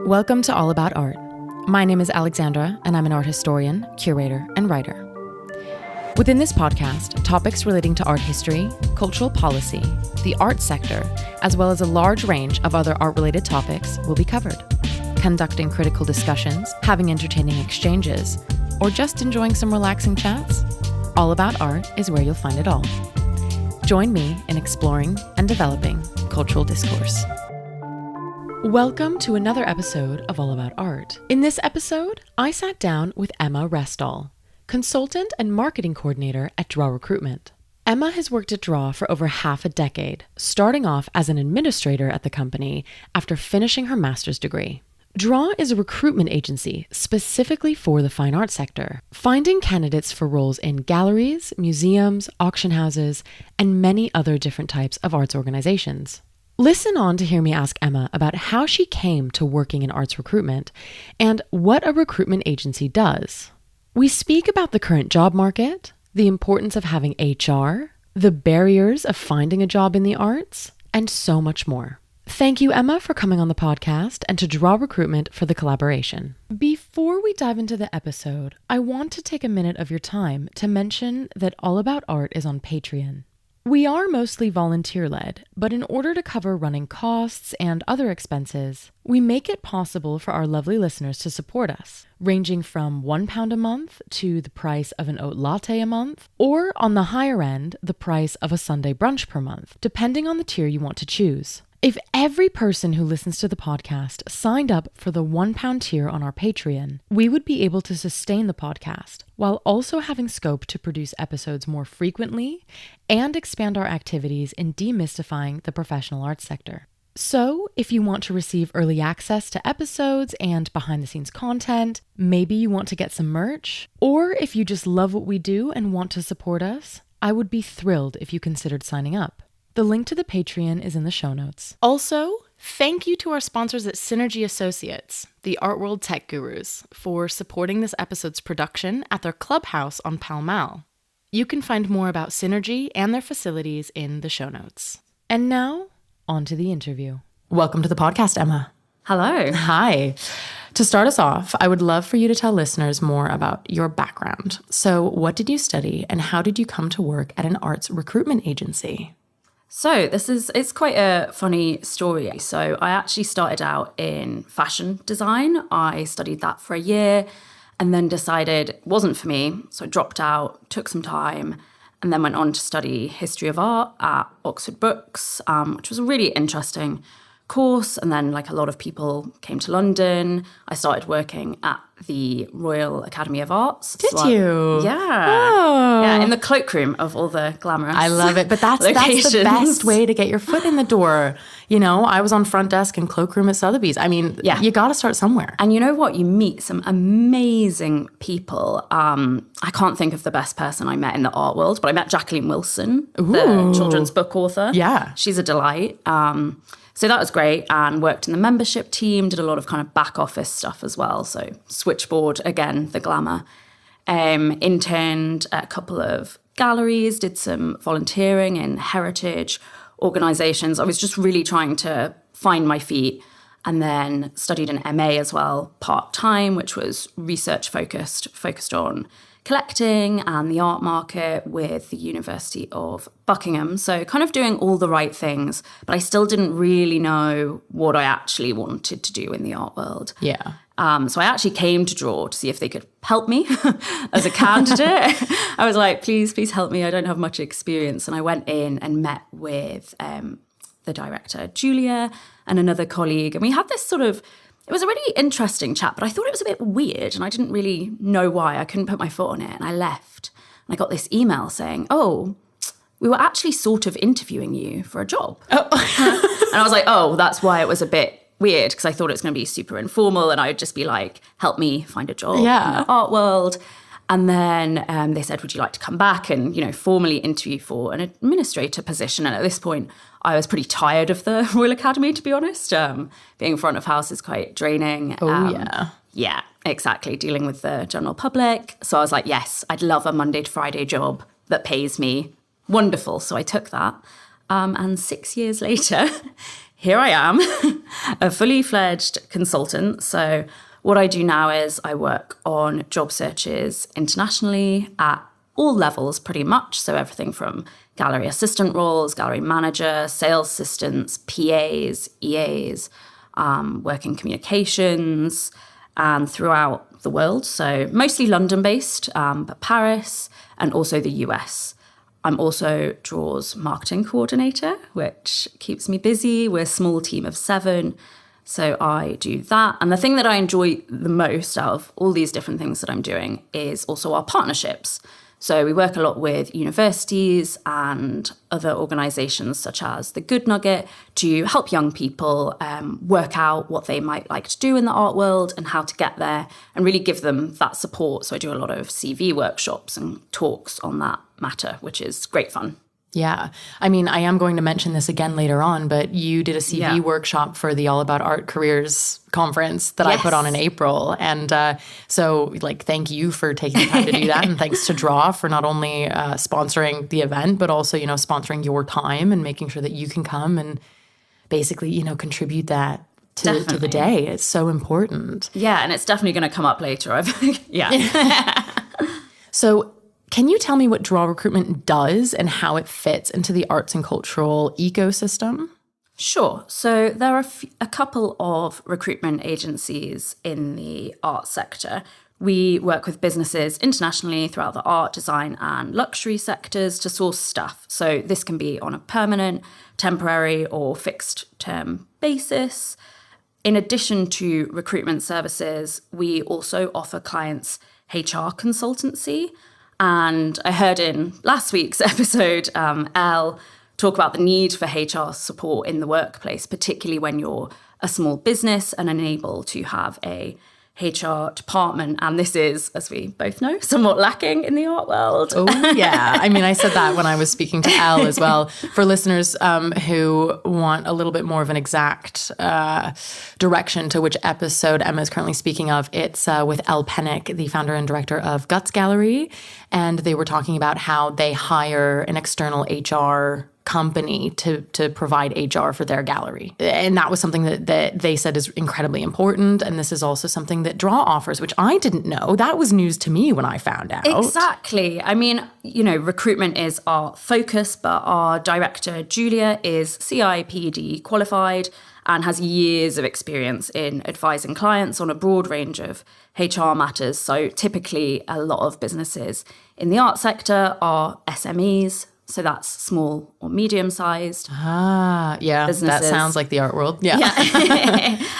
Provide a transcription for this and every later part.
Welcome to All About Art. My name is Alexandra, and I'm an art historian, curator, and writer. Within this podcast, topics relating to art history, cultural policy, the art sector, as well as a large range of other art-related topics will be covered. Conducting critical discussions, having entertaining exchanges, or just enjoying some relaxing chats, All About Art is where you'll find it all. Join me in exploring and developing cultural discourse. Welcome to another episode of All About Art. In this episode, I sat down with Emma Restall, consultant and marketing coordinator at DRAW Recruitment. Emma has worked at DRAW for over half a decade, starting off as an administrator at the company after finishing her master's degree. DRAW is a recruitment agency specifically for the fine art sector, finding candidates for roles in galleries, museums, auction houses, and many other different types of arts organizations. Listen on to hear me ask Emma about how she came to working in arts recruitment and what a recruitment agency does. We speak about the current job market, the importance of having HR, the barriers of finding a job in the arts, and so much more. Thank you, Emma, for coming on the podcast and to DRAW Recruitment for the collaboration. Before we dive into the episode, I want to take a minute of your time to mention that All About Art is on Patreon. We are mostly volunteer-led, but in order to cover running costs and other expenses, we make it possible for our lovely listeners to support us, ranging from £1 a month to the price of an oat latte a month, or on the higher end, the price of a Sunday brunch per month, depending on the tier you want to choose. If every person who listens to the podcast signed up for the £1 tier on our Patreon, we would be able to sustain the podcast while also having scope to produce episodes more frequently and expand our activities in demystifying the professional arts sector. So, if you want to receive early access to episodes and behind-the-scenes content, maybe you want to get some merch, or if you just love what we do and want to support us, I would be thrilled if you considered signing up. The link to the Patreon is in the show notes. Also, thank you to our sponsors at Synergy Associates, the art world tech gurus, for supporting this episode's production at their clubhouse on Pall Mall. You can find more about Synergy and their facilities in the show notes. And now, on to the interview. Welcome to the podcast, Emma. Hello. Hi. To start us off, I would love for you to tell listeners more about your background. So, what did you study and how did you come to work at an arts recruitment agency? So it's quite a funny story. So I actually started out in fashion design. I studied that for a year and then decided it wasn't for me. So I dropped out, took some time, and then went on to study history of art at Oxford Books, which was a really interesting course. And then, like a lot of people, came to London. I started working at the Royal Academy of Arts. Did you? Yeah. Oh. Yeah, in the cloakroom of all the glamorous I love it. But that's the best way to get your foot in the door. You know, I was on front desk and cloakroom at Sotheby's. I mean, yeah, you got to start somewhere. And you know what? You meet some amazing people. I can't think of the best person I met in the art world, but I met Jacqueline Wilson, the children's book author. Yeah. She's a delight. So that was great, and worked in the membership team, did a lot of kind of back office stuff as well. So switchboard, again, the glamour. Interned at a couple of galleries, did some volunteering in heritage organisations. I was just really trying to find my feet, and then studied an MA as well, part-time, which was research focused on collecting and the art market with the University of Buckingham. So kind of doing all the right things, but I still didn't really know what I actually wanted to do in the art world. Yeah. So I actually came to DRAW to see if they could help me as a candidate. I was like, please help me. I don't have much experience. And I went in and met with the director, Julia, and another colleague. And we had this it was a really interesting chat, but I thought it was a bit weird and I didn't really know why. I couldn't put my foot on it, and I left. And I got this email saying, oh, we were actually sort of interviewing you for a job. Oh. And I was like, oh, that's why it was a bit weird, because I thought it was going to be super informal and I would just be like, help me find a job in the art world. And then they said, would you like to come back and, formally interview for an administrator position? And at this point, I was pretty tired of the Royal Academy, to be honest. Being front of house is quite draining. Yeah. Yeah, exactly. Dealing with the general public. So I was like, yes, I'd love a Monday to Friday job that pays me. Wonderful. So I took that. And 6 years later, here I am, a fully fledged consultant. So what I do now is I work on job searches internationally at all levels pretty much. So everything from gallery assistant roles, gallery manager, sales assistants, PAs, EAs, working communications, and throughout the world. So mostly London-based, but Paris and also the US. I'm also DRAW's marketing coordinator, which keeps me busy. We're a small team of 7. So I do that. And the thing that I enjoy the most out of all these different things that I'm doing is also our partnerships. So we work a lot with universities and other organisations such as the Good Nugget to help young people work out what they might like to do in the art world and how to get there and really give them that support. So I do a lot of CV workshops and talks on that matter, which is great fun. Yeah. I mean, I am going to mention this again later on, but you did a CV workshop for the All About Art Careers conference that I put on in April. And so, thank you for taking the time to do that. And thanks to DRAW for not only sponsoring the event, but also, sponsoring your time and making sure that you can come and basically, contribute that to the day. It's so important. Yeah. And it's definitely going to come up later, I think. Yeah. So can you tell me what DRAW Recruitment does and how it fits into the arts and cultural ecosystem? Sure. So there are a couple of recruitment agencies in the art sector. We work with businesses internationally throughout the art, design, and luxury sectors to source staff. So this can be on a permanent, temporary, or fixed-term basis. In addition to recruitment services, we also offer clients HR consultancy. And I heard in last week's episode, Elle talk about the need for HR support in the workplace, particularly when you're a small business and unable to have a HR department. And this is, as we both know, somewhat lacking in the art world. Oh, yeah. I mean, I said that when I was speaking to Elle as well. For listeners who want a little bit more of an exact direction to which episode Emma is currently speaking of, it's with Elle Pennick, the founder and director of Guts Gallery. And they were talking about how they hire an external HR company to provide HR for their gallery. And that was something that they said is incredibly important. And this is also something that DRAW offers, which I didn't know. That was news to me when I found out. Exactly. I mean, recruitment is our focus, but our director, Julia, is CIPD qualified and has years of experience in advising clients on a broad range of HR matters. So typically a lot of businesses in the art sector are SMEs. So that's small or medium-sized. Yeah, businesses. That sounds like the art world. Yeah.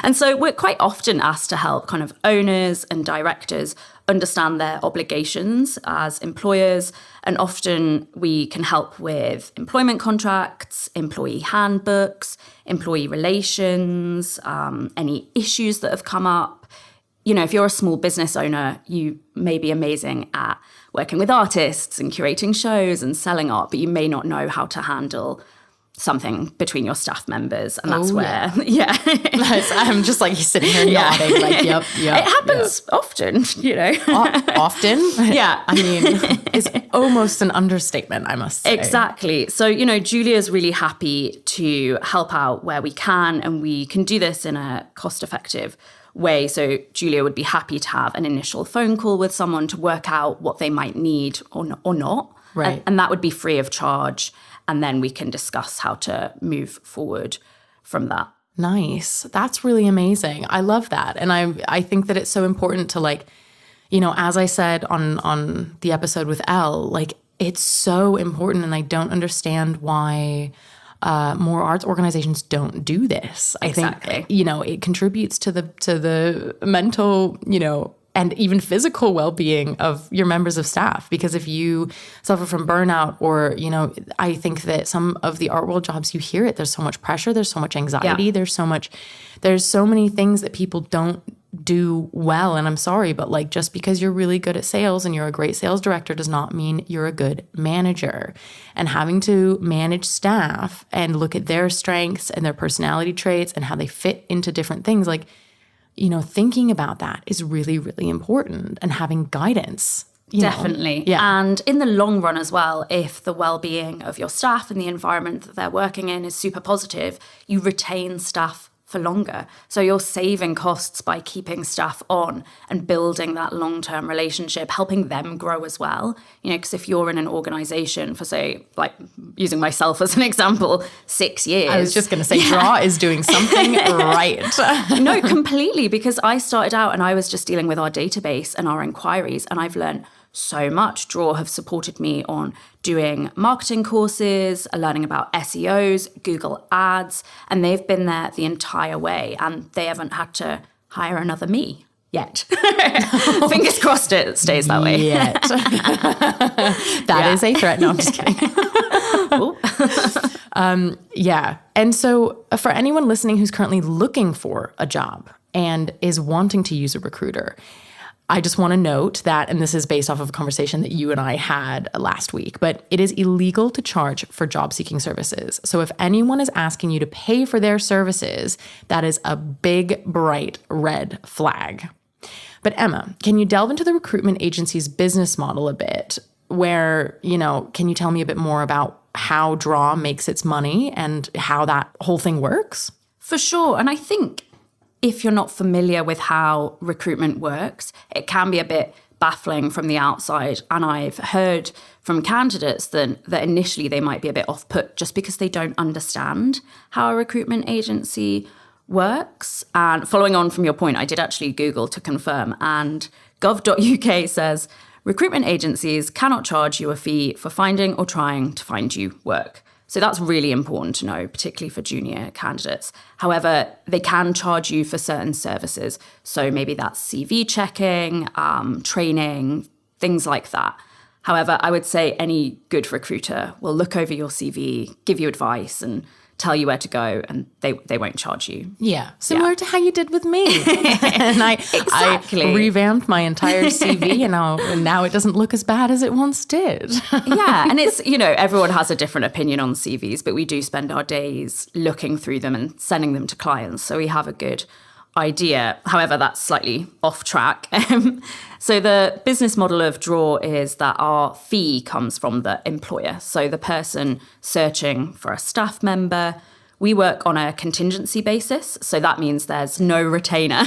And so we're quite often asked to help kind of owners and directors understand their obligations as employers. And often we can help with employment contracts, employee handbooks, employee relations, any issues that have come up. If you're a small business owner, you may be amazing at working with artists and curating shows and selling art, but you may not know how to handle something between your staff members. And that's I'm just sitting here nodding, yep. It happens often, Often? Yeah. I mean, it's almost an understatement, I must say. Exactly. So, Julia's really happy to help out where we can, and we can do this in a cost-effective way. So Julia would be happy to have an initial phone call with someone to work out what they might need or not. Right. And that would be free of charge. And then we can discuss how to move forward from that. Nice. That's really amazing. I love that. And I think that it's so important to as I said on the episode with Elle, it's so important. And I don't understand why more arts organizations don't do this. Exactly. I think, it contributes to the mental, and even physical well-being of your members of staff. Because if you suffer from burnout or, I think that some of the art world jobs, you hear it, there's so much pressure, there's so much anxiety, there's so many things that people don't do well. And I'm sorry, but just because you're really good at sales and you're a great sales director does not mean you're a good manager. And having to manage staff and look at their strengths and their personality traits and how they fit into different things, thinking about that is really, really important, and having guidance Definitely. Yeah. And in the long run as well, if the well-being of your staff and the environment that they're working in is super positive, you retain staff for longer. So you're saving costs by keeping staff on and building that long-term relationship, helping them grow as well. Because if you're in an organization for, say, like using myself as an example, 6 years. I was just going to say, DRAW is doing something right. No, completely, because I started out and I was just dealing with our database and our inquiries, and I've learned so much. DRAW have supported me on doing marketing courses, learning about SEOs, Google Ads, and they've been there the entire way, and they haven't had to hire another me yet. Fingers crossed it stays that way. Yet. That is a threat. No, I'm just kidding. Yeah. And so for anyone listening who's currently looking for a job and is wanting to use a recruiter, I just want to note that, and this is based off of a conversation that you and I had last week, but it is illegal to charge for job seeking services. So if anyone is asking you to pay for their services, that is a big, bright red flag. But Emma, can you delve into the recruitment agency's business model a bit? Where, can you tell me a bit more about how DRAW makes its money and how that whole thing works? For sure. And I think if you're not familiar with how recruitment works, it can be a bit baffling from the outside. And I've heard from candidates that initially they might be a bit off-put just because they don't understand how a recruitment agency works. And following on from your point, I did actually Google to confirm, and gov.uk says, recruitment agencies cannot charge you a fee for finding or trying to find you work. So that's really important to know, particularly for junior candidates. However, they can charge you for certain services. So maybe that's CV checking, training, things like that. However, I would say any good recruiter will look over your CV, give you advice, and tell you where to go, and they won't charge you. Yeah, similar to how you did with me. And I revamped my entire CV, and now it doesn't look as bad as it once did. Yeah, and it's, everyone has a different opinion on CVs, but we do spend our days looking through them and sending them to clients, so we have a good idea. However, that's slightly off track. So the business model of DRAW is that our fee comes from the employer. So the person searching for a staff member, we work on a contingency basis. So that means there's no retainer.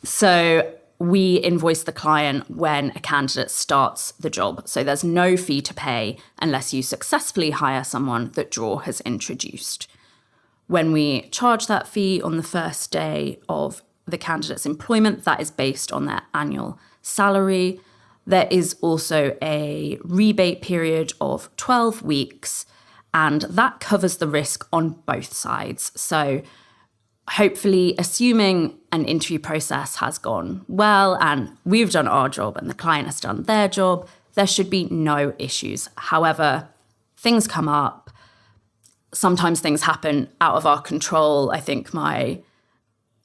So we invoice the client when a candidate starts the job. So there's no fee to pay unless you successfully hire someone that DRAW has introduced. When we charge that fee on the first day of the candidate's employment, that is based on their annual salary. There is also a rebate period of 12 weeks, and that covers the risk on both sides. So hopefully, assuming an interview process has gone well and we've done our job and the client has done their job, there should be no issues. However, things come up. Sometimes things happen out of our control. I think my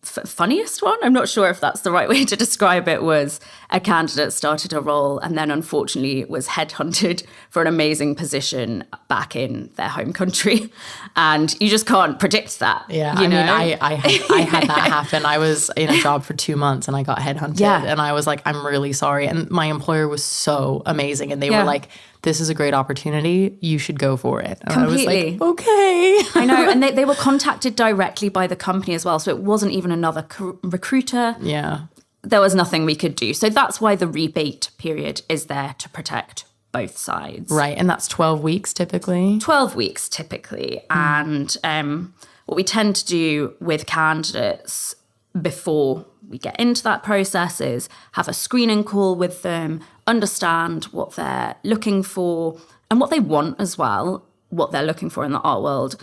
funniest one, I'm not sure if that's the right way to describe it, was a candidate started a role and then unfortunately was headhunted for an amazing position back in their home country. And you just can't predict that. Yeah, I had that happen. I was in a job for 2 months and I got headhunted. Yeah. And I was like, I'm really sorry. And my employer was so amazing. And they were like, this is a great opportunity. You should go for it. And completely. I was like, okay. I know. And they were contacted directly by the company as well. So it wasn't even another recruiter. Yeah. There was nothing we could do. So that's why the rebate period is there to protect both sides. Right. And that's 12 weeks typically? 12 weeks typically. And what we tend to do with candidates before we get into that process is have a screening call with them, understand what they're looking for and what they want as well, what they're looking for in the art world.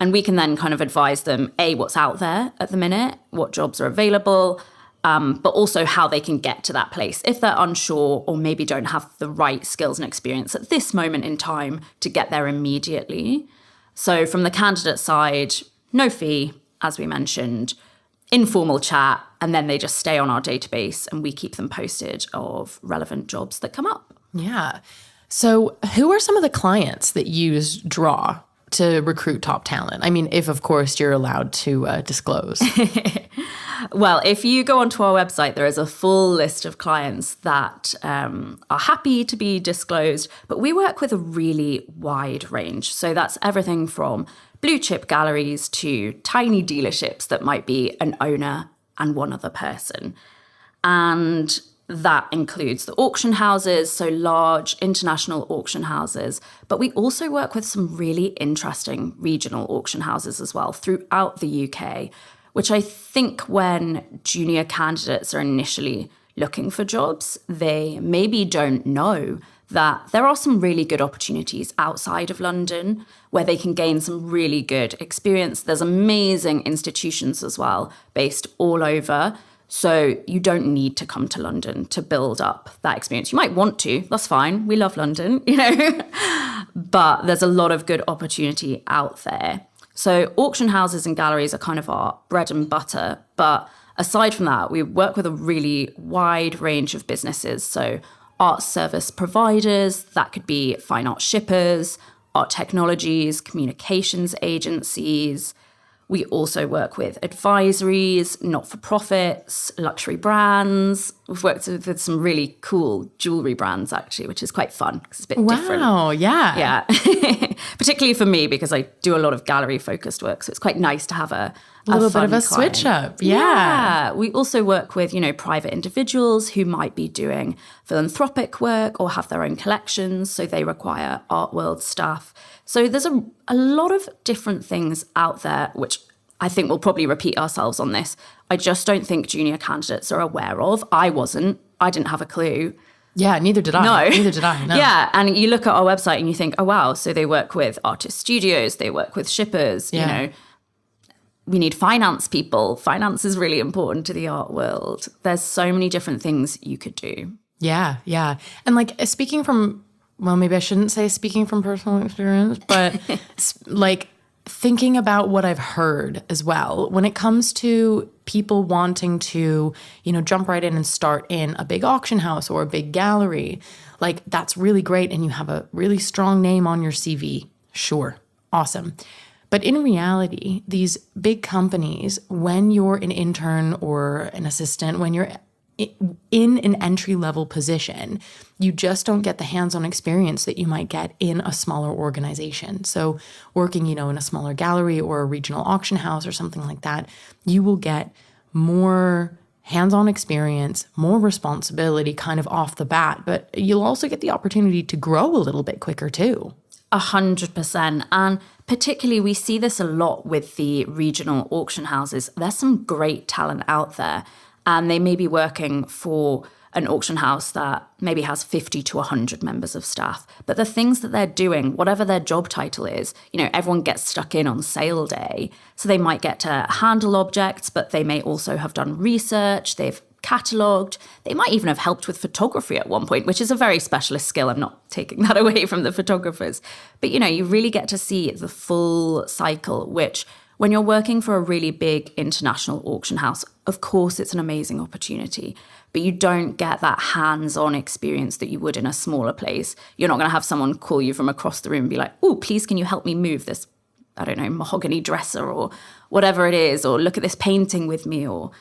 And we can then kind of advise them, A, what's out there at the minute, what jobs are available, but also how they can get to that place if they're unsure or maybe don't have the right skills and experience at this moment in time to get there immediately. So from the candidate side, no fee, as we mentioned, informal chat, and then they just stay on our database and we keep them posted of relevant jobs that come up. Yeah. So who are some of the clients that use DRAW? to recruit top talent? I mean, if of course you're allowed to disclose. Well, if you go onto our website, there is a full list of clients that are happy to be disclosed, but we work with a really wide range. So that's everything from blue chip galleries to tiny dealerships that might be an owner and one other person. And that includes the auction houses, so large international auction houses. But we also work with some really interesting regional auction houses as well throughout the UK, which I think when junior candidates are initially looking for jobs, they maybe don't know that there are some really good opportunities outside of London where they can gain some really good experience. There's amazing institutions as well based all over. So you don't need to come to London to build up that experience. You might want to, that's fine. We love London, but there's a lot of good opportunity out there. So auction houses and galleries are kind of our bread and butter. But aside from that, we work with a really wide range of businesses. So art service providers, that could be fine art shippers, art technologies, communications agencies. We also work with advisories, not-for-profits, luxury brands. We've worked with some really cool jewellery brands, actually, which is quite fun because it's a bit different. Wow, yeah. Yeah. Particularly for me, because I do a lot of gallery-focused work. So it's quite nice to have a little fun bit of a client. switch up. Yeah. We also work with, private individuals who might be doing philanthropic work or have their own collections. So they require art world staff. So there's a lot of different things out there, which I think we'll probably repeat ourselves on this. I just don't think junior candidates are aware of. I wasn't. I didn't have a clue. Yeah, neither did I. No. Neither did I. No. Yeah, and you look at our website and you think, oh, wow, so they work with artist studios, they work with shippers, we need finance people. Finance is really important to the art world. There's so many different things you could do. Yeah, yeah. And speaking from, well, maybe I shouldn't say speaking from personal experience, but thinking about what I've heard as well, when it comes to people wanting to, jump right in and start in a big auction house or a big gallery, that's really great. And you have a really strong name on your CV. Sure. Awesome. But in reality, these big companies, when you're an intern or an assistant, when you're in an entry-level position, you just don't get the hands-on experience that you might get in a smaller organization. So working, in a smaller gallery or a regional auction house or something like that, you will get more hands-on experience, more responsibility kind of off the bat, but you'll also get the opportunity to grow a little bit quicker too. 100%. And particularly, we see this a lot with the regional auction houses. There's some great talent out there, and they may be working for an auction house that maybe has 50 to 100 members of staff. But the things that they're doing, whatever their job title is, everyone gets stuck in on sale day. So they might get to handle objects, but they may also have done research. They've catalogued. They might even have helped with photography at one point, which is a very specialist skill. I'm not taking that away from the photographers. But, you really get to see the full cycle, which when you're working for a really big international auction house, of course, it's an amazing opportunity, but you don't get that hands-on experience that you would in a smaller place. You're not going to have someone call you from across the room and be like, oh, please, can you help me move this, mahogany dresser or whatever it is, or look at this painting with me, or,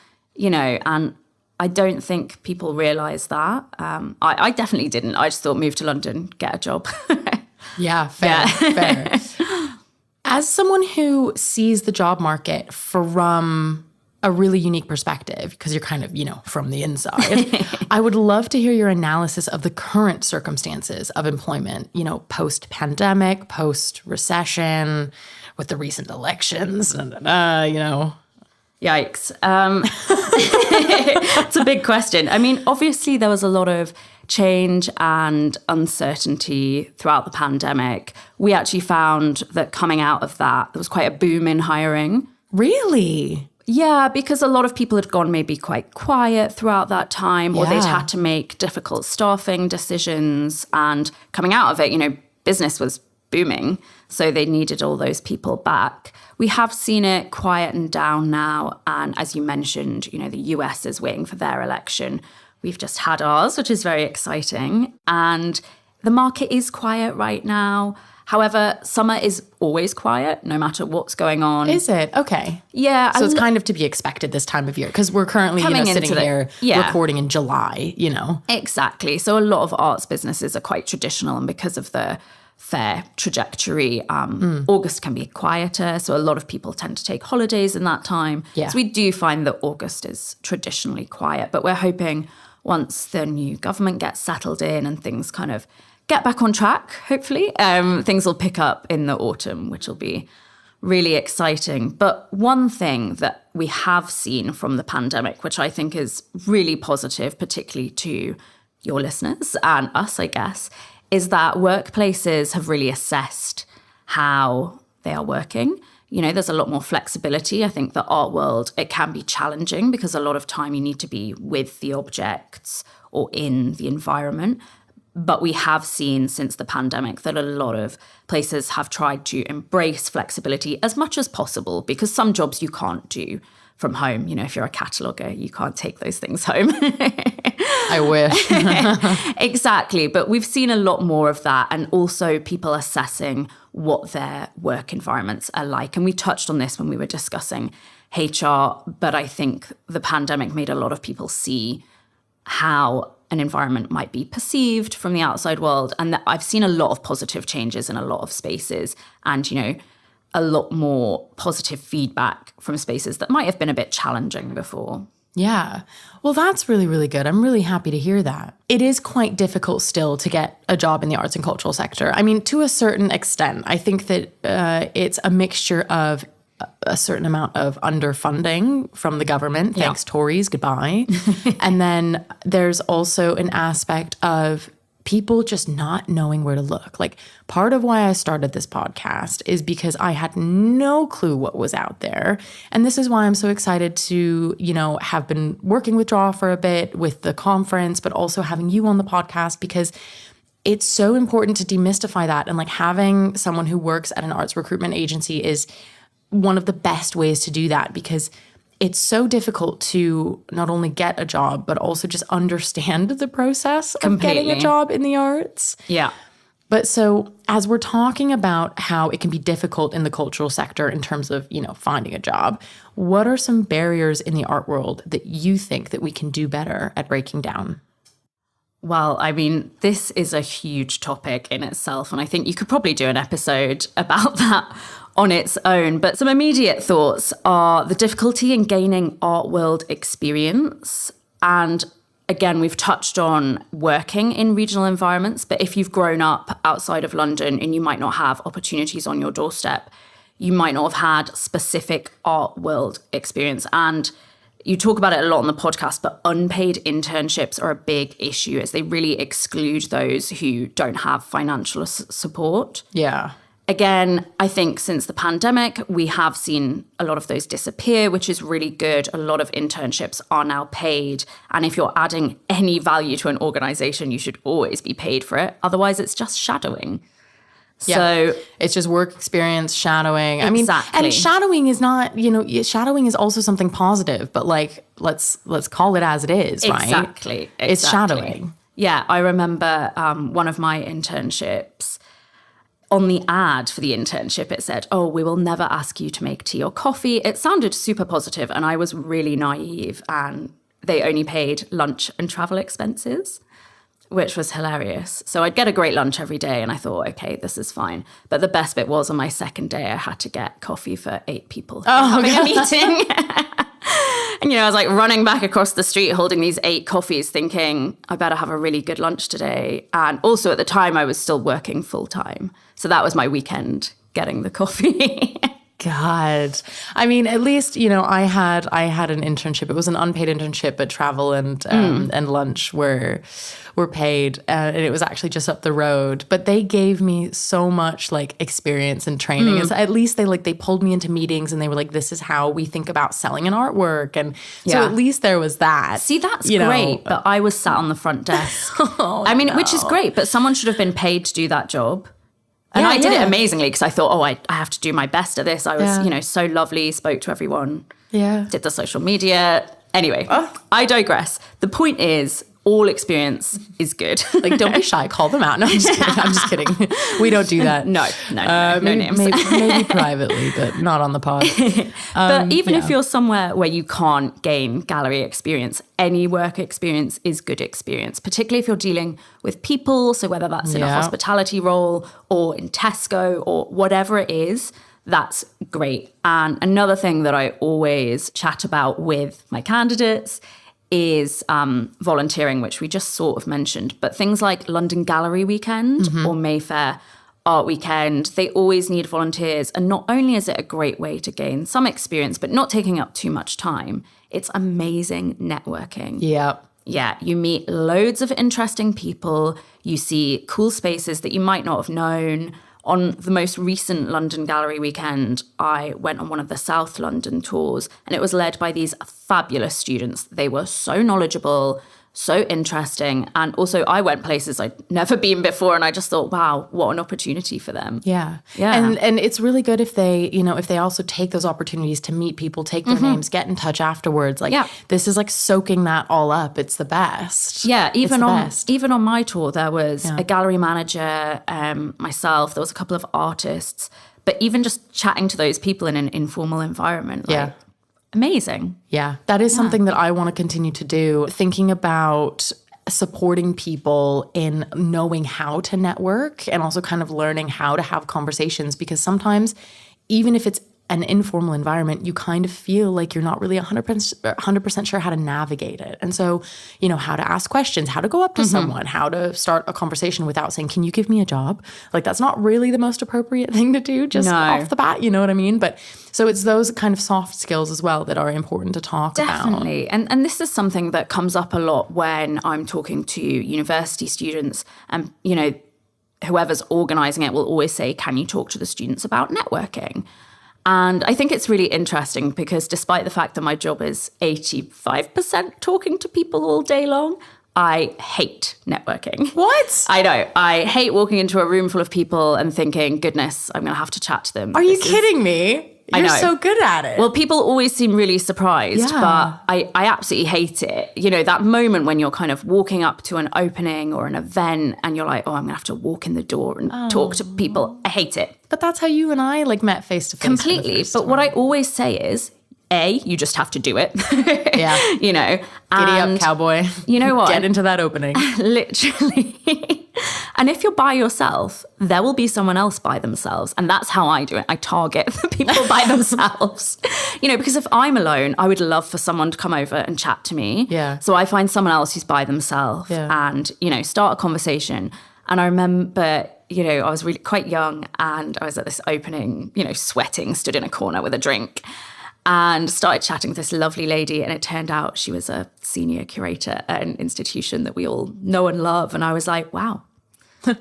and I don't think people realise that. I definitely didn't. I just thought, move to London, get a job. Yeah, fair, fair. As someone who sees the job market from a really unique perspective, because you're kind of, from the inside, I would love to hear your analysis of the current circumstances of employment, post-pandemic, post-recession, with the recent elections, Yikes. It's a big question. I mean, obviously there was a lot of change and uncertainty throughout the pandemic. We actually found that coming out of that, there was quite a boom in hiring. Really? Yeah, because a lot of people had gone maybe quite quiet throughout that time, or they'd had to make difficult staffing decisions. And coming out of it, business was booming. So they needed all those people back. We have seen it quieten down now. And as you mentioned, the US is waiting for their election. We've just had ours, which is very exciting. And the market is quiet right now. However, summer is always quiet, no matter what's going on. Is it? Okay. Yeah. So it's kind of to be expected this time of year, because we're currently sitting here recording in July, Exactly. So a lot of arts businesses are quite traditional, and because of the fair trajectory, August can be quieter. So a lot of people tend to take holidays in that time. Yeah. So we do find that August is traditionally quiet, but we're hoping once the new government gets settled in and things kind of get back on track, hopefully, things will pick up in the autumn, which will be really exciting. But one thing that we have seen from the pandemic, which I think is really positive, particularly to your listeners and us, I guess, is that workplaces have really assessed how they are working. There's a lot more flexibility. I think the art world, it can be challenging because a lot of time you need to be with the objects or in the environment. But we have seen since the pandemic that a lot of places have tried to embrace flexibility as much as possible, because some jobs you can't do from home. If you're a cataloger, you can't take those things home. I wish. Exactly. But we've seen a lot more of that, and also people assessing what their work environments are like. And we touched on this when we were discussing HR, but I think the pandemic made a lot of people see how an environment might be perceived from the outside world. And I've seen a lot of positive changes in a lot of spaces, and, a lot more positive feedback from spaces that might have been a bit challenging before. Yeah. Well, that's really, really good. I'm really happy to hear that. It is quite difficult still to get a job in the arts and cultural sector. I mean, to a certain extent, I think that it's a mixture of a certain amount of underfunding from the government. Thanks, Tories, goodbye. And then there's also an aspect of people just not knowing where to look. Like, part of why I started this podcast is because I had no clue what was out there. And this is why I'm so excited to, have been working with DRAW for a bit with the conference, but also having you on the podcast, because it's so important to demystify that. And having someone who works at an arts recruitment agency is one of the best ways to do that, because it's so difficult to not only get a job, but also just understand the process of getting a job in the arts. Yeah. But so as we're talking about how it can be difficult in the cultural sector in terms of, finding a job, what are some barriers in the art world that you think that we can do better at breaking down? Well, I mean, this is a huge topic in itself, and I think you could probably do an episode about that on its own. But some immediate thoughts are the difficulty in gaining art world experience. And again, we've touched on working in regional environments, but if you've grown up outside of London and you might not have opportunities on your doorstep, you might not have had specific art world experience. And you talk about it a lot on the podcast, but unpaid internships are a big issue, as they really exclude those who don't have financial support. Yeah. Again, I think since the pandemic, we have seen a lot of those disappear, which is really good. A lot of internships are now paid. And if you're adding any value to an organization, you should always be paid for it. Otherwise, it's just shadowing. Yeah. So it's just work experience, shadowing. Exactly. I mean, and shadowing is not, shadowing is also something positive, but let's call it as it is, right? Exactly. It's shadowing. Yeah. I remember one of my internships, on the ad for the internship, it said, we will never ask you to make tea or coffee. It sounded super positive, and I was really naive, and they only paid lunch and travel expenses, which was hilarious. So I'd get a great lunch every day, and I thought, okay, this is fine. But the best bit was on my second day, I had to get coffee for 8 people having a meeting. And, I was running back across the street holding these 8 coffees thinking, I better have a really good lunch today. And also at the time, I was still working full time. So that was my weekend, getting the coffee. God. I mean, at least, I had an internship. It was an unpaid internship, but travel and lunch were paid. And it was actually just up the road. But they gave me so much experience and training. So at least they pulled me into meetings, and they were like, this is how we think about selling an artwork. And so at least there was that. See, that's great. But I was sat on the front desk. Which is great, but someone should have been paid to do that job. And I did it amazingly, because I thought, I have to do my best at this. I was, so lovely, spoke to everyone, did the social media. Anyway, I digress. The point is, all experience is good. Like, don't be shy. Call them out. No, I'm just kidding. We don't do that. No names. Maybe privately, but not on the pod. But even if you're somewhere where you can't gain gallery experience, any work experience is good experience, particularly if you're dealing with people. So whether that's in a hospitality role or in Tesco or whatever it is, that's great. And another thing that I always chat about with my candidates is volunteering, which we just sort of mentioned. But things like London Gallery Weekend or Mayfair Art Weekend, they always need volunteers. And not only is it a great way to gain some experience, but not taking up too much time, it's amazing networking. Yeah. Yeah, you meet loads of interesting people. You see cool spaces that you might not have known. On the most recent London Gallery Weekend, I went on one of the South London tours, and it was led by these fabulous students. They were so knowledgeable, so interesting. And also I went places I'd never been before, and I just thought, wow, what an opportunity for them. Yeah. And it's really good if they, if they also take those opportunities to meet people, take their names, get in touch afterwards. Like, this is like soaking that all up. It's the best. Yeah. Even on my tour, there was a gallery manager, myself, there was a couple of artists, but even just chatting to those people in an informal environment. Like, amazing. Yeah, that is something that I want to continue to do. Thinking about supporting people in knowing how to network and also kind of learning how to have conversations, because sometimes even if it's an informal environment, you kind of feel like you're not really 100% sure how to navigate it. And so, how to ask questions, how to go up to someone, how to start a conversation without saying, can you give me a job? Like, that's not really the most appropriate thing to do just off the bat, you know what I mean? But so it's those kind of soft skills as well that are important to talk about. Definitely. And this is something that comes up a lot when I'm talking to university students, and, whoever's organizing it will always say, can you talk to the students about networking? And I think it's really interesting because despite the fact that my job is 85% talking to people all day long, I hate networking. What? I know. I hate walking into a room full of people and thinking, goodness, I'm going to have to chat to them. Are you kidding me? You're so good at it. Well, people always seem really surprised, but I absolutely hate it. That moment when you're kind of walking up to an opening or an event and you're like, oh, I'm going to have to walk in the door and talk to people. I hate it. But that's how you and I met face to face. Completely. But what I always say is, you just have to do it. Yeah. Giddy up, cowboy. You know what? Get into that opening. Literally. And if you're by yourself, there will be someone else by themselves. And that's how I do it. I target the people by themselves. Because if I'm alone, I would love for someone to come over and chat to me. Yeah. So I find someone else who's by themselves and, start a conversation. And I remember, I was really quite young and I was at this opening, sweating, stood in a corner with a drink, and started chatting with this lovely lady. And it turned out she was a senior curator at an institution that we all know and love. And I was like, wow.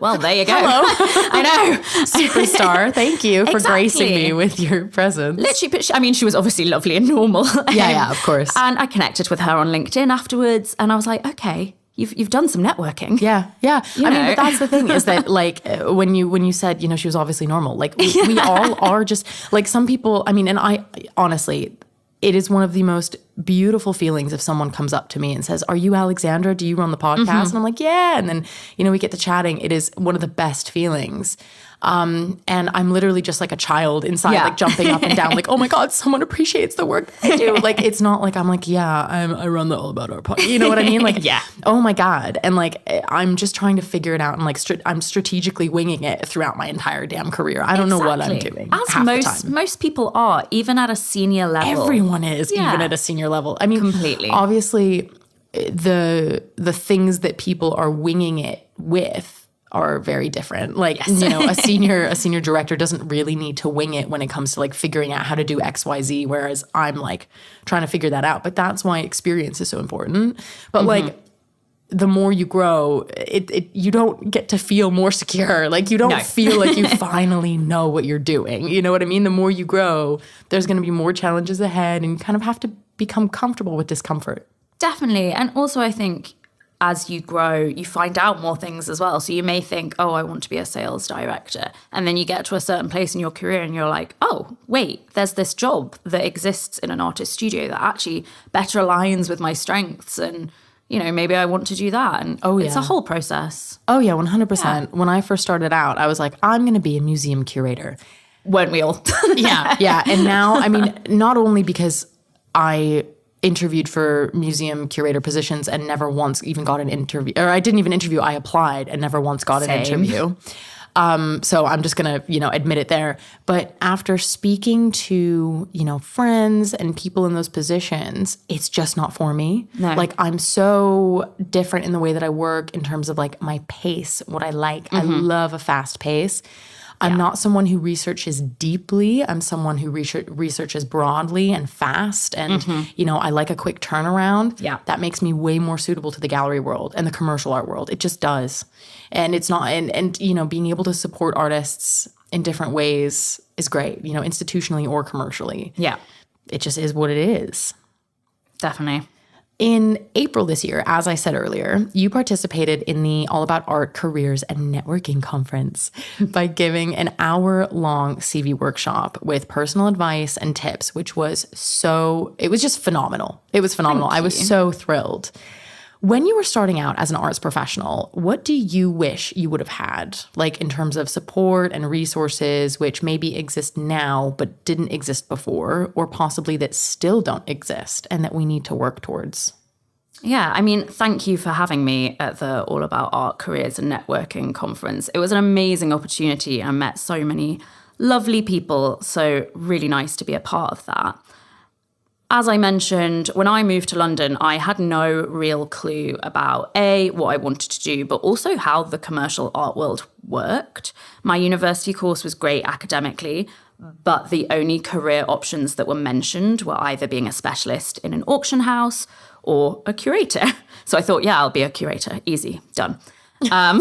Well, there you go. Hello. I know. Superstar. Thank you for gracing me with your presence. Literally, but she was obviously lovely and normal. Yeah, of course. And I connected with her on LinkedIn afterwards. And I was like, okay, you've done some networking. Yeah. But that's the thing is that when you said, she was obviously normal, we all are just some people, and I honestly, it is one of the most beautiful feelings if someone comes up to me and says, are you Alexandra? Do you run the podcast? And I'm like, yeah. And then, we get to chatting. It is one of the best feelings. And I'm literally just like a child inside, jumping up and down, oh my God, someone appreciates the work that I do. It's not like I'm like, I run the All About Art podcast. You know what I mean? Oh my God. And I'm just trying to figure it out. And I'm strategically winging it throughout my entire damn career. I don't know what I'm doing. As most people are, even at a senior level. Everyone is, even at a senior level. Completely. Obviously the things that people are winging it with are very different. A senior director doesn't really need to wing it when it comes to figuring out how to do XYZ, whereas I'm trying to figure that out. But that's why experience is so important. But the more you grow, you don't get to feel more secure. You don't feel like you finally know what you're doing. You know what I mean? The more you grow, there's going to be more challenges ahead, and you kind of have to become comfortable with discomfort. Definitely. And also I think as you grow, you find out more things as well. So you may think, oh, I want to be a sales director. And then you get to a certain place in your career and you're like, oh, wait, there's this job that exists in an artist studio that actually better aligns with my strengths. And maybe I want to do that. And it's a whole process. Oh, yeah, 100%. Yeah. When I first started out, I was like, I'm going to be a museum curator. Weren't we all? Yeah. And now, I mean, not only because I interviewed for museum curator positions and never once even got an interview, or I didn't even interview, I applied and never once got an interview. So I'm just going to, admit it there. But after speaking to, friends and people in those positions, it's just not for me. No. Like, I'm so different in the way that I work in terms of like my pace, what I like. Mm-hmm. I love a fast pace. I'm not someone who researches deeply. I'm someone who researches broadly and fast. And, I like a quick turnaround. Yeah. That makes me way more suitable to the gallery world and the commercial art world. It just does. And it's not, and being able to support artists in different ways is great, institutionally or commercially. Yeah. It just is what it is. Definitely. In April this year, as I said earlier, you participated in the All About Art Careers and Networking Conference by giving an hour-long CV workshop with personal advice and tips, which was it was just phenomenal. It was phenomenal. I was so thrilled. When you were starting out as an arts professional, what do you wish you would have had, like in terms of support and resources, which maybe exist now but didn't exist before, or possibly that still don't exist and that we need to work towards? Yeah, I mean, thank you for having me at the All About Art Careers and Networking Conference. It was an amazing opportunity. I met so many lovely people, so really nice to be a part of that. As I mentioned, when I moved to London, I had no real clue about what I wanted to do, but also how the commercial art world worked. My university course was great academically, but the only career options that were mentioned were either being a specialist in an auction house or a curator. So I thought, I'll be a curator. Easy, done. How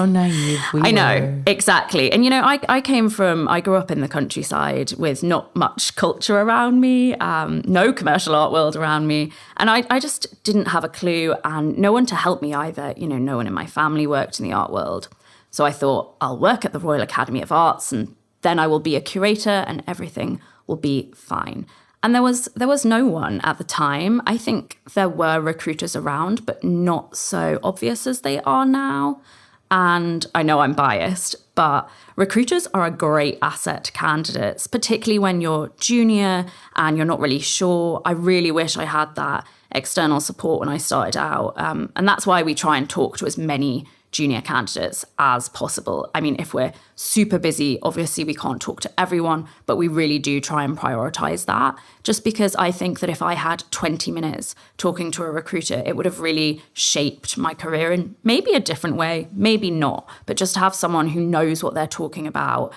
naive we were. I know, exactly. And, I grew up in the countryside with not much culture around me, no commercial art world around me. And I just didn't have a clue and no one to help me either. No one in my family worked in the art world. So I thought, I'll work at the Royal Academy of Arts and then I will be a curator and everything will be fine. And there was no one at the time. I think there were recruiters around, but not so obvious as they are now. And I know I'm biased, but recruiters are a great asset to candidates, particularly when you're junior and you're not really sure. I really wish I had that external support when I started out. And that's why we try and talk to as many junior candidates as possible. I mean, if we're super busy, obviously we can't talk to everyone, but we really do try and prioritize that. Just because I think that if I had 20 minutes talking to a recruiter, it would have really shaped my career in maybe a different way, maybe not, but just to have someone who knows what they're talking about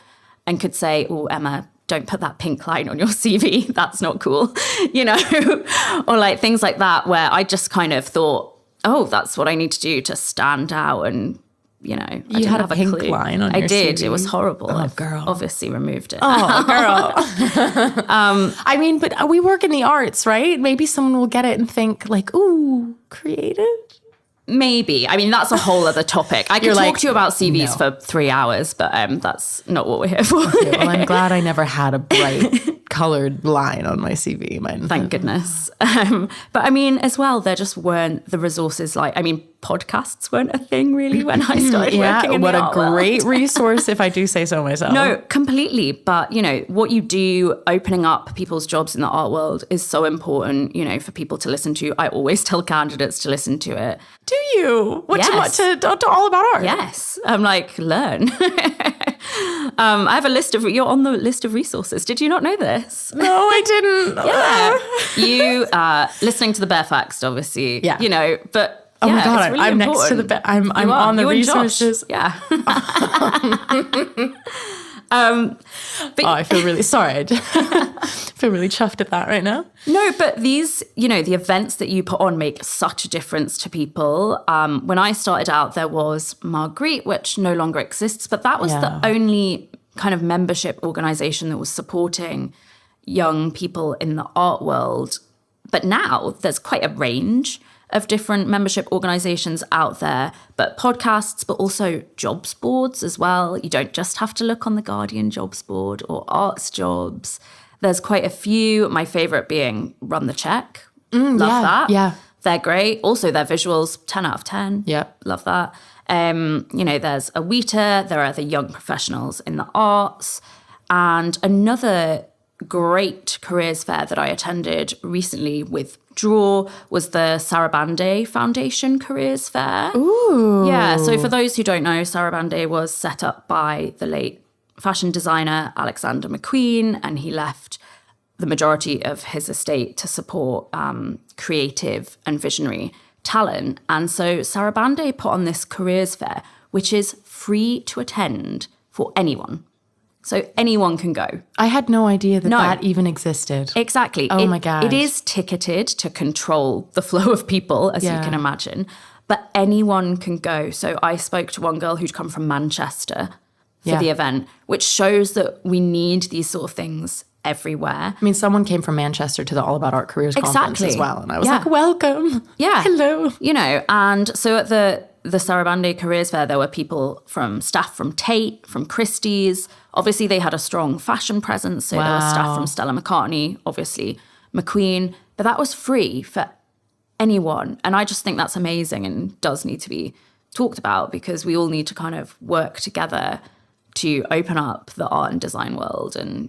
and could say, oh, Emma, don't put that pink line on your CV. That's not cool, or like things like that, where I just kind of thought, oh, that's what I need to do to stand out. And, I didn't have a pink clue. line on your CV? I did. It was horrible. Oh, girl. Obviously removed it. Oh, girl. I mean, but we work in the arts, right? Maybe someone will get it and think like, ooh, creative? Maybe. I mean, that's a whole other topic. I could talk to you about CVs for 3 hours, but that's not what we're here for. Okay, well, I'm glad I never had a bright colored line on my CV. Thank goodness. But I mean, as well, there just weren't the resources podcasts weren't a thing really when I started working in the art world. What a great resource, if I do say so myself. No, completely. But, what you do opening up people's jobs in the art world is so important, for people to listen to. I always tell candidates to listen to it. Do you? Yes. To All About Art? Yes. I'm like, learn. I have you're on the list of resources. Did you not know this? No, I didn't. Yeah. You, listening to the bare facts, obviously, but oh my God, really I'm important. next to I'm on the resources. Yeah. But I feel really sorry. I feel really chuffed at that right now. No, but these, the events that you put on make such a difference to people. When I started out, there was Marguerite, which no longer exists, but that was the only kind of membership organization that was supporting young people in the art world. But now there's quite a range of different membership organizations out there, but podcasts, but also jobs boards as well. You don't just have to look on the Guardian jobs board or Arts Jobs. There's quite a few, my favorite being Run the Check. Love that. Yeah. They're great. Also, their visuals, 10 out of 10. Yep. Love that. There's a WITA, there are the young professionals in the arts. And another great careers fair that I attended recently with DRAW was the Sarabande Foundation Careers Fair. Ooh. Yeah, so for those who don't know, Sarabande was set up by the late fashion designer Alexander McQueen, and he left the majority of his estate to support creative and visionary talent. And so Sarabande put on this careers fair, which is free to attend for anyone. So anyone can go. I had no idea that even existed. Exactly. Oh my gosh. It is ticketed to control the flow of people, as you can imagine, but anyone can go. So I spoke to one girl who'd come from Manchester for the event, which shows that we need these sort of things everywhere. I mean, someone came from Manchester to the All About Art Careers Conference as well. And I was like, welcome. Yeah. Hello. And so at the Sarabande Careers Fair, there were people from staff from Tate, from Christie's. Obviously, they had a strong fashion presence. So there was staff from Stella McCartney, obviously McQueen. But that was free for anyone. And I just think that's amazing and does need to be talked about, because we all need to kind of work together to open up the art and design world and,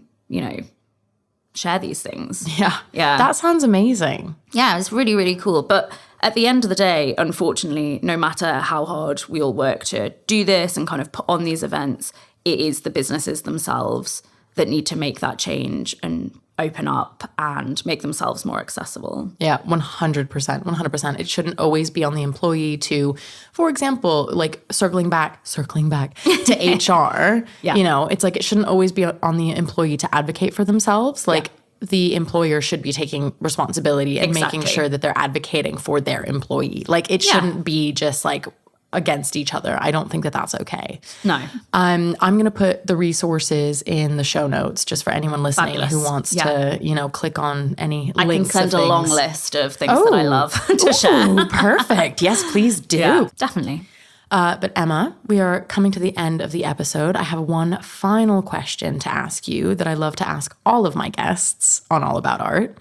share these things. Yeah. That sounds amazing. Yeah, it's really, really cool. But at the end of the day, unfortunately, no matter how hard we all work to do this and kind of put on these events, it is the businesses themselves that need to make that change and open up and make themselves more accessible. Yeah, 100%. 100%. It shouldn't always be on the employee to, for example, like circling back to HR, it's like it shouldn't always be on the employee to advocate for themselves. Like the employer should be taking responsibility and making sure that they're advocating for their employee. Like it shouldn't be just like against each other. I don't think that that's okay. No. I'm going to put the resources in the show notes just for anyone listening Fabulous. who wants to, click on any links. I can send a long list of things that I love to share. Perfect. Yes, please do. Yeah, definitely. But Emma, we are coming to the end of the episode. I have one final question to ask you that I love to ask all of my guests on All About Art.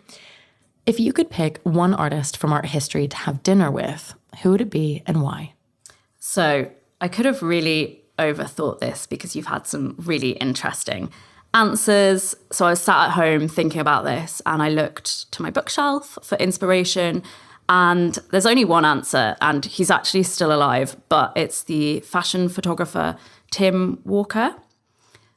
If you could pick one artist from art history to have dinner with, who would it be and why? So I could have really overthought this because you've had some really interesting answers. So I was sat at home thinking about this and I looked to my bookshelf for inspiration, and there's only one answer, and he's actually still alive, but it's the fashion photographer Tim Walker.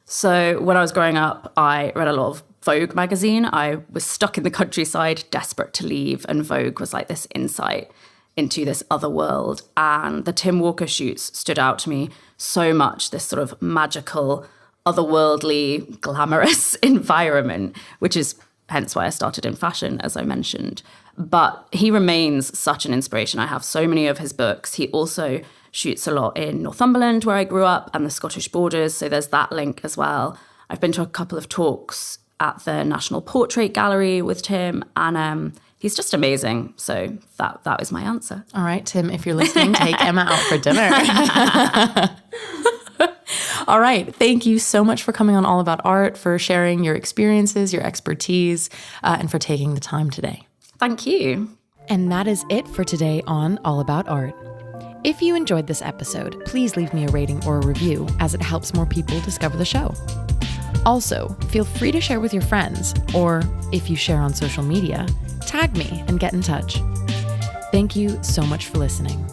So when I was growing up, I read a lot of Vogue magazine. I was stuck in the countryside, desperate to leave, and Vogue was like this insight into this other world. And the Tim Walker shoots stood out to me so much, this sort of magical, otherworldly, glamorous environment, which is hence why I started in fashion, as I mentioned. But he remains such an inspiration. I have so many of his books. He also shoots a lot in Northumberland, where I grew up, and the Scottish borders, so there's that link as well. I've been to a couple of talks at the National Portrait Gallery with Tim, and he's just amazing. So that was my answer. All right, Tim, if you're listening, take Emma out for dinner. All right. Thank you so much for coming on All About Art, for sharing your experiences, your expertise, and for taking the time today. Thank you. And that is it for today on All About Art. If you enjoyed this episode, please leave me a rating or a review, as it helps more people discover the show. Also, feel free to share with your friends, or if you share on social media, tag me and get in touch. Thank you so much for listening.